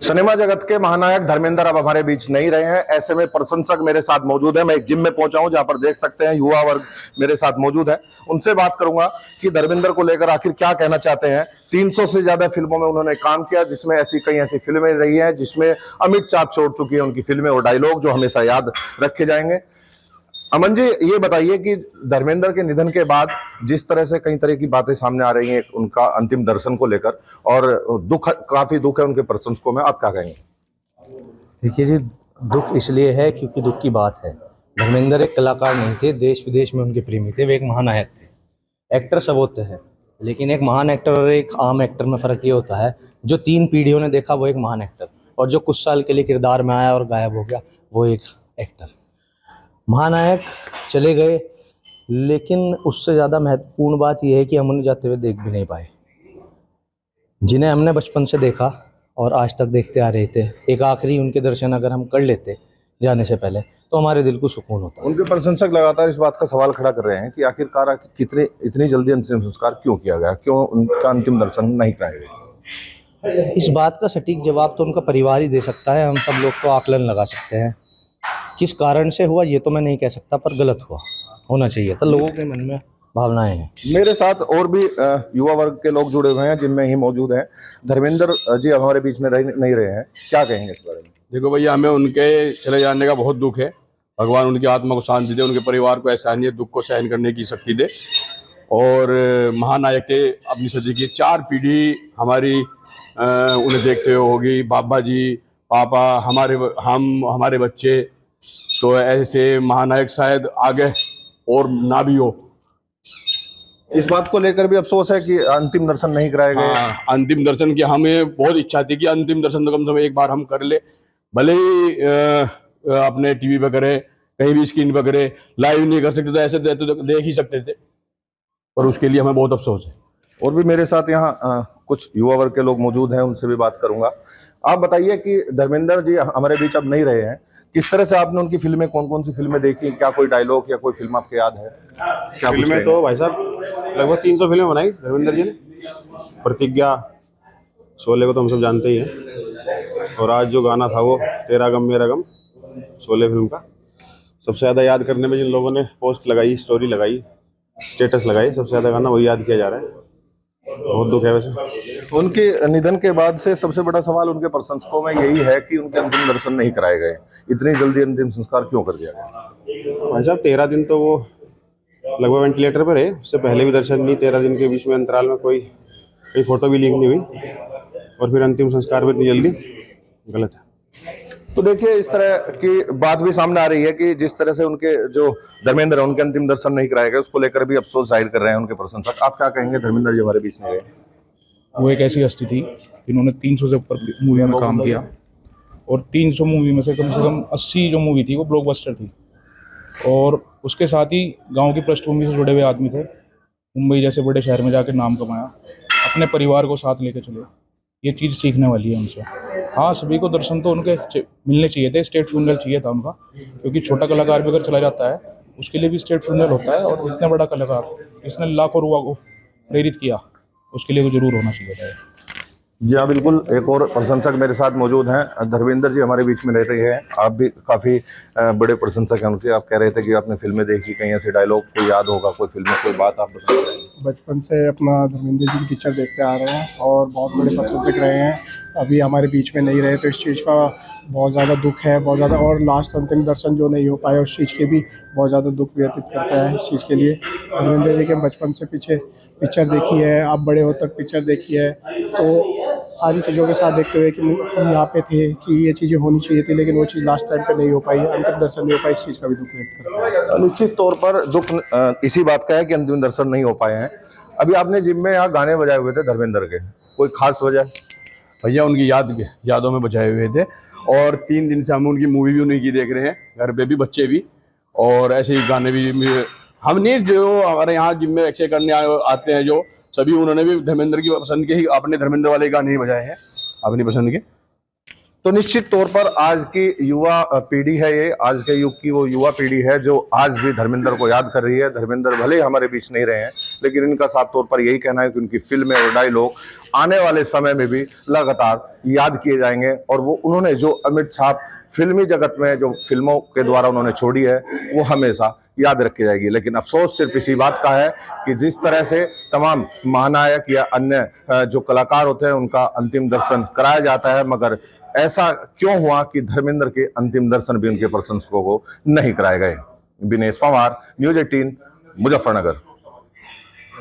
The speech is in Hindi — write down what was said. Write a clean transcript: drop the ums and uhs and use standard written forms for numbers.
सिनेमा जगत के महानायक धर्मेंद्र अब हमारे बीच नहीं रहे हैं। ऐसे में प्रशंसक मेरे साथ मौजूद है। मैं एक जिम में पहुंचा हूं जहां पर देख सकते हैं युवा वर्ग मेरे साथ मौजूद है। उनसे बात करूंगा कि धर्मेंद्र को लेकर आखिर क्या कहना चाहते हैं। 300 से ज्यादा फिल्मों में उन्होंने काम किया, जिसमें कई ऐसी फिल्में रही हैं जिसमें अमिट छाप छोड़ चुकी है उनकी फिल्में और डायलॉग जो हमेशा याद रखे जाएंगे। अमन जी, ये बताइए कि धर्मेंद्र के निधन के बाद जिस तरह से कई तरह की बातें सामने आ रही हैं उनका अंतिम दर्शन को लेकर, और काफी दुख है उनके प्रशंसकों में, आप क्या कहेंगे? देखिए जी, दुख इसलिए है क्योंकि दुख की बात है। धर्मेंद्र एक कलाकार नहीं थे, देश विदेश में उनके प्रेमी थे, वे एक महानायक थे। एक्टर सब होते हैं, लेकिन एक महान एक्टर और एक आम एक्टर में फ़र्क ये होता है, जो 3 पीढ़ियों ने देखा वो एक महान एक्टर, और जो कुछ साल के लिए किरदार में आया और गायब हो गया वो एक एक्टर। महानायक चले गए, लेकिन उससे ज़्यादा महत्वपूर्ण बात यह है कि हम उन्हें जाते हुए देख भी नहीं पाए। जिन्हें हमने बचपन से देखा और आज तक देखते आ रहे थे, एक आखिरी उनके दर्शन अगर हम कर लेते जाने से पहले तो हमारे दिल को सुकून होता। उनके प्रशंसक लगातार इस बात का सवाल खड़ा कर रहे हैं कि आखिरकार कितने इतनी जल्दी अंतिम संस्कार क्यों किया गया, क्यों उनका अंतिम दर्शन नहीं कराया गया? इस बात का सटीक जवाब तो उनका परिवार ही दे सकता है। हम सब लोग तो आकलन लगा सकते हैं। किस कारण से हुआ ये तो मैं नहीं कह सकता, पर गलत हुआ, होना चाहिए था। लोगों के मन में भावनाएं हैं। मेरे साथ और भी युवा वर्ग के लोग जुड़े हुए हैं, जिनमें ही मौजूद हैं। धर्मेंद्र जी हमारे बीच में नहीं रहे हैं, क्या कहेंगे इस बारे में? देखो भैया, हमें उनके चले जाने का बहुत दुख है। भगवान उनकी आत्मा को शांति दे, उनके परिवार को एहसानियत दुख को सहन करने की शक्ति दे। और महानायक थे अपनी सदी की, 4 पीढ़ी हमारी उन्हें देखते हुए होगी। बाबा जी, पापा, हमारे बच्चे, तो ऐसे महानायक शायद आगे और ना भी हो। इस बात को लेकर भी अफसोस है कि अंतिम दर्शन नहीं कराए गए। हाँ, अंतिम दर्शन की हमें बहुत इच्छा थी कि अंतिम दर्शन तो कम से कम एक बार हम कर ले, भले ही अपने टीवी पे करें, कहीं भी स्क्रीन पे करें। लाइव नहीं कर सकते तो ऐसे तो देख ही सकते थे, और उसके लिए हमें बहुत अफसोस है। और भी मेरे साथ यहाँ कुछ युवा वर्ग के लोग मौजूद हैं, उनसे भी बात करूंगा। आप बताइए कि धर्मेंद्र जी हमारे बीच अब नहीं रहे हैं, किस तरह से आपने उनकी फिल्में, कौन कौन सी फिल्में देखी, क्या कोई डायलॉग या कोई फिल्म आपको याद है? क्या फिल्में तो भाई साहब लगभग 300 फिल्में बनाई धर्मेंद्र जी ने। प्रतिज्ञा, शोले को तो हम सब जानते ही हैं, और आज जो गाना था वो तेरा गम मेरा गम, शोले फिल्म का। सबसे ज़्यादा याद करने में जिन लोगों ने पोस्ट लगाई, स्टोरी लगाई, स्टेटस लगाई, सबसे ज़्यादा गाना वही याद किया जा रहा है। बहुत दुख है वैसे। उनके निधन के बाद से सबसे बड़ा सवाल उनके प्रशंसकों में यही है कि उनके अंतिम दर्शन नहीं कराए गए। इतनी जल्दी अंतिम संस्कार क्यों कर दिया गया? भाई साहब 13 दिन तो वो लगभग वेंटिलेटर पर है, उससे पहले भी दर्शन नहीं। 13 दिन के बीच में अंतराल में कोई फोटो भी लीक नहीं हुई, और फिर अंतिम संस्कार भी इतनी जल्दी, गलत है। तो देखिए, इस तरह की बात भी सामने आ रही है कि जिस तरह से उनके जो धर्मेंद्र, उनके अंतिम दर्शन नहीं कराए गए, उसको लेकर भी अफसोस जाहिर कर रहे हैं उनके प्रशंसक। आप क्या कहेंगे? धर्मेंद्र जी हमारे बीच में गए, वो एक ऐसी हस्ती थी जिन्होंने 300 से ऊपर मूवी में काम किया, और 300 मूवी में से कम 80 जो मूवी थी वो ब्लॉकबस्टर थी। और उसके साथ ही गांव की पृष्ठभूमि से जुड़े हुए आदमी थे। मुंबई जैसे बड़े शहर में जाकर नाम कमाया, अपने परिवार को साथ लेके चले। ये चीज़ सीखने वाली है उनसे। हाँ, सभी को दर्शन तो उनके मिलने चाहिए थे, स्टेट फ्यूनरल चाहिए था उनका, क्योंकि छोटा कलाकार भी अगर चला जाता है उसके लिए भी स्टेट फ्यूनरल होता है। और इतना बड़ा कलाकार जिसने लाखों रुआ को प्रेरित किया, उसके लिए तो जरूर होना चाहिए था। जी हाँ, बिल्कुल। एक और प्रशंसक मेरे साथ मौजूद हैं। धर्मेंद्र जी हमारे बीच में रह रहे हैं, आप भी काफ़ी बड़े प्रशंसक हैं उनके। आप कह रहे थे कि आपने फिल्में देखी, कहीं ऐसे डायलॉग कोई याद होगा, कोई फिल्म में कोई बात आप बता रहे हैं? बचपन से अपना धर्मेंद्र जी की पिक्चर देखते आ रहे हैं और बहुत बड़े प्रशंसक रहे हैं। अभी हमारे बीच में नहीं रहे तो इस चीज़ का बहुत ज़्यादा दुख है, बहुत ज़्यादा। और लास्ट अंतिम दर्शन जो नहीं हो पाया उस चीज़ के भी बहुत ज़्यादा दुख व्यतीत करता है इस चीज़ के लिए। धर्मेंद्र जी के बचपन से पीछे पिक्चर देखी है, आप बड़े हो तक पिक्चर देखी है, तो सारी चीज़ों के साथ देखते हुए कि हम यहाँ पे थे कि ये चीज़ें होनी चाहिए थी, लेकिन वो चीज़ लास्ट टाइम पे नहीं हो पाई, अंतिम दर्शन नहीं हो पाई, इस चीज़ का भी दुख व्यक्त करता है। निश्चित तौर पर दुख इसी बात का है कि अंतिम दर्शन नहीं हो पाए हैं। अभी आपने जिम में यहाँ गाने बजाए हुए थे धर्मेंद्र के, कोई खास वजह? भैया उनकी यादों में बचाए हुए थे, और 3 दिन से हम उनकी मूवी भी उन्हीं की देख रहे हैं, घर पे भी, बच्चे भी, और ऐसे ही गाने भी। हम नहीं, जो हमारे यहाँ जिम में एक्सरसाइज करने आते हैं जो सभी, उन्होंने भी धर्मेंद्र की पसंद के ही, अपने धर्मेंद्र वाले गाने ही बजाए हैं अपनी पसंद के। तो निश्चित तौर पर आज की युवा पीढ़ी है, ये आज के युग की वो युवा पीढ़ी है जो आज भी धर्मेंद्र को याद कर रही है। धर्मेंद्र भले ही हमारे बीच नहीं रहे हैं, लेकिन इनका साफ तौर पर यही कहना है कि उनकी फिल्में और डायलॉग आने वाले समय में भी लगातार याद किए जाएंगे। और वो उन्होंने जो अमिट छाप फिल्मी जगत में जो फिल्मों के द्वारा उन्होंने छोड़ी है, वो हमेशा याद रखी जाएगी। लेकिन अफसोस सिर्फ इसी बात का है कि जिस तरह से तमाम महानायक या अन्य जो कलाकार होते हैं उनका अंतिम दर्शन कराया जाता है, मगर ऐसा क्यों हुआ कि धर्मेंद्र के अंतिम दर्शन भी उनके प्रशंसकों को नहीं कराए गए। विनेश पवार, न्यूज़ 18, मुजफ्फरनगर।